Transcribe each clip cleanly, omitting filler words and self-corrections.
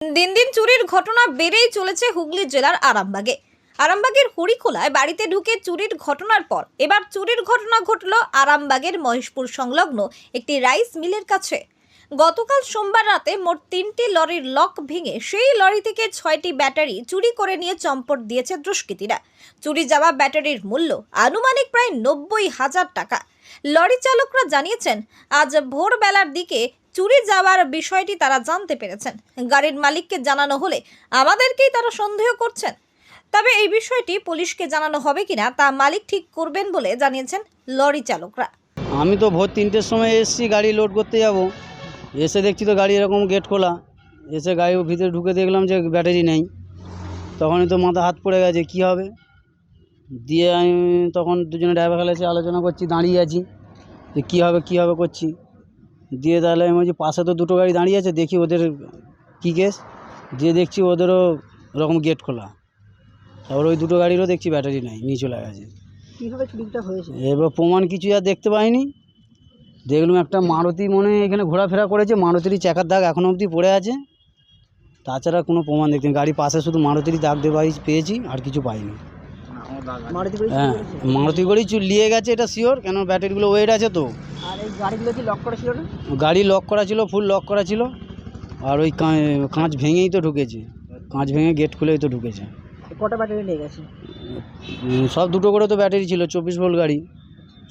দিন দিন চুরির ঘটনা বেড়েই চলেছে হুগলি জেলার আরামবাগের হরিখোলায় বাড়িতে ঢুকে চুরির ঘটনার পর এবার চুরির ঘটনা ঘটল আরামবাগের মহেশপুর সংলগ্ন একটি রাইস মিলের কাছে। গতকাল সোমবার রাতে মোট 3টি লরির লক ভেঙে সেই লরি থেকে 6টি ব্যাটারি চুরি করে নিয়ে চম্পট দিয়েছে দুষ্কৃতীরা। চুরি যাওয়া ব্যাটারির মূল্য আনুমানিক প্রায় 90,000 টাকা। লরি চালকরা জানিয়েছেন, আজ ভোরবেলার দিকে চুরি যাওয়ার বিষয়টি তারা জানতে পেরেছেন। গাড়ির মালিককে জানানো হলে আমাদেরকেই তারা সন্দেহ করছেন। তবে এই বিষয়টি পুলিশকে জানানো হবে কিনা তা মালিক ঠিক করবেন বলে জানিয়েছেন লরি চালকরা। আমি তো ভোর 3টের সময় এসেছি গাড়ি লোড করতে যাব, এসে দেখছি তো গাড়ি এরকম গেট খোলা, এসে গাড়ির ভিতরে ঢুকে দেখলাম যে ব্যাটারি নেই। তখনই তো মাথা হাত পড়ে গেছে, কী হবে। দিয়ে আমি তখন দুজনে ড্রাইভার খালা এসে আলোচনা করছি, দাঁড়িয়ে আছি যে কী হবে করছি। দিয়ে তাহলে আমি বলছি পাশে তো দুটো গাড়ি দাঁড়িয়ে আছে, দেখি ওদের কী কেস। দিয়ে দেখছি ওদেরও ওরকম গেট খোলা, তারপর ওই দুটো গাড়িরও দেখছি ব্যাটারি নেই, নিয়ে চলে গেছে। কীভাবে চুরিটা হয়েছে? এবার প্রমাণ কিছু আর দেখতে পাইনি। দেখলাম একটা মারুতি মনে এখানে ঘোরাফেরা করেছে, মারুতির চাকার দাগ এখনও অবধি পড়ে আছে। তাছাড়া কোনো প্রমাণ দেখতে, গাড়ি পাশে শুধু মারুতির দাগ পেয়েছি, আর কিছু পাইনি। হ্যাঁ, মারুতি গাড়ি নিয়ে গেছে এটা শিওর, কেন ব্যাটারিগুলো ওয়েট আছে তো। আর এই গাড়িগুলো কি লক করা ছিল না? গাড়ি লক করা ছিল, ফুল লক করা ছিল। আর ওই কাঁচ ভেঙেই তো ঢুকেছে, কাঁচ ভেঙে গেট খুলেই তো ঢুকেছে। কটা ব্যাটারি নিয়ে গেছে? সব দুটো করে তো ব্যাটারি ছিল, 24 ভোল্ট গাড়ি,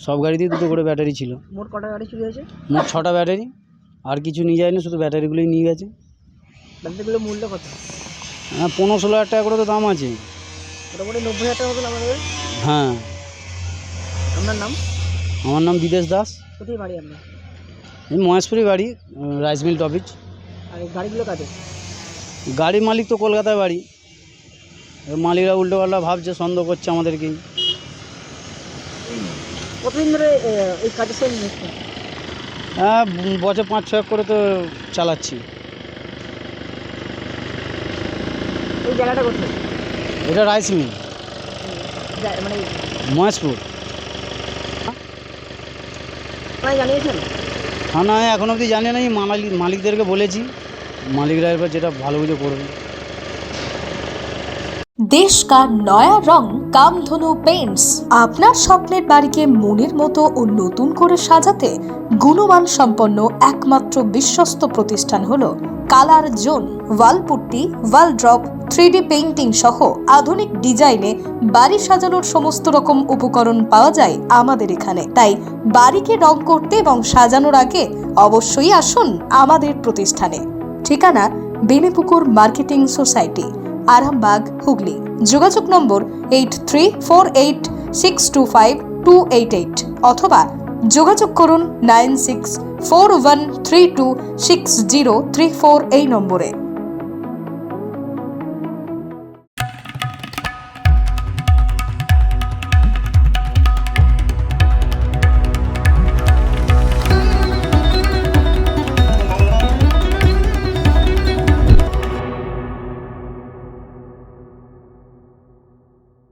সব গাড়িতেই দুটো করে ব্যাটারি ছিল। মোট কটা গাড়ি চুরি হয়েছে? মোট 6টা ব্যাটারি, আর কিছু নিয়ে যায়নি, শুধু ব্যাটারিগুলোই নিয়ে গেছে। ব্যাটারিগুলোর মূল্য কত? হ্যাঁ, 15-16 হাজার টাকা করে তো দাম আছে। মোটামুটি 90,000 টাকা মতো আমাদের। হ্যাঁ। আপনার নাম? আমার নাম বিদেশ দাস। কোথায় বাড়ি আপনার? এই মহেশপুরি বাড়ি, রাইস মিল টপিজ। আর এই গাড়িগুলো কাদের? গাড়ির মালিক তো কলকাতায় বাড়ি, মালিকরা উল্টোপাল্টা ভাবছে, সন্দেহ করছে আমাদেরকেই। কতদিন ধরে এই কাজের সঙ্গে যুক্ত? হ্যাঁ, বছর 5-6 করে তো চালাচ্ছি। এই জায়গাটা কোথায়? এটা রাইস মিল, মানে মহেশপুর। জানিয়েছেন? থানায় এখন অবধি জানি না, মালিকদেরকে বলেছি, মালিকরা এবার যেটা ভালো বুঝে করবে। देश का नया रंग कामधनु पेंट्स আপনার স্বপ্নের বাড়িকে মনের মতো ও নতুন করে সাজাতে গুণমান সম্পন্ন একমাত্র বিশ্বস্ত প্রতিষ্ঠান হলো কালার জোন। ওয়ালপুট্টি, ওয়াল ড্রপ, 3D পেইন্টিং সহ আধুনিক ডিজাইনে বাড়ি সাজানোর সমস্ত রকম উপকরণ পাওয়া যায় আমাদের এখানে। তাই বাড়িকে রং করতে এবং সাজানোর আগে অবশ্যই আসুন আমাদের প্রতিষ্ঠানে। ঠিকানা বেনেপুকুর মার্কেটিং সোসাইটি, আরামবাগ, হুগলি। যোগাযোগ নম্বর 8348625288 অথবা যোগাযোগ করুন 9641326034 এই নম্বরে।